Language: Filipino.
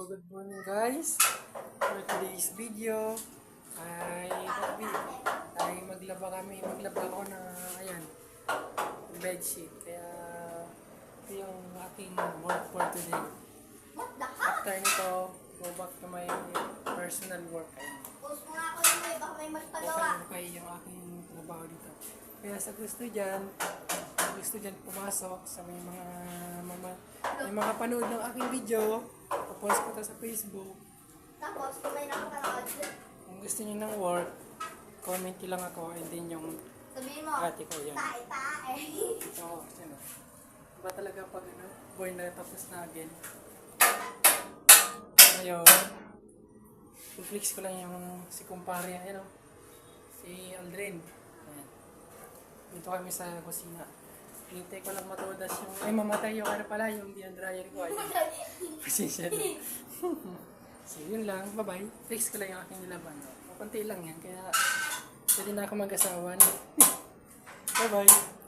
good morning guys. For today's video ay maglaba ako ng ayan, bedsheet. Kaya ito yung aking work for today. After nito, go back to my personal work. Okay yung aking trabaho dito. Kaya sa gusto dyan pumasok sa may mga panood ng aking video, post ko to sa Facebook. Tapos, kung may nakapanood, Kung gusto niyo ng work, comment nyo lang ako, and then yung sabihin mo, ate ko yan. tae. So, yun o. Diba talaga pag born na tapos na again. Ngayon, i-flex ko lang yung si kumpare, ayan o. Si Aldrin. Ayan. Dito kami sa kusina. Hintay ko lang matudas yung, ay mamatay yung ano pala, yung beyond dryer ko. Pasensya na. So yun lang, bye bye. Fix ko lang yung aking nilaban. Kunti lang yan, kaya pwede na ako mag-asawa. Bye bye.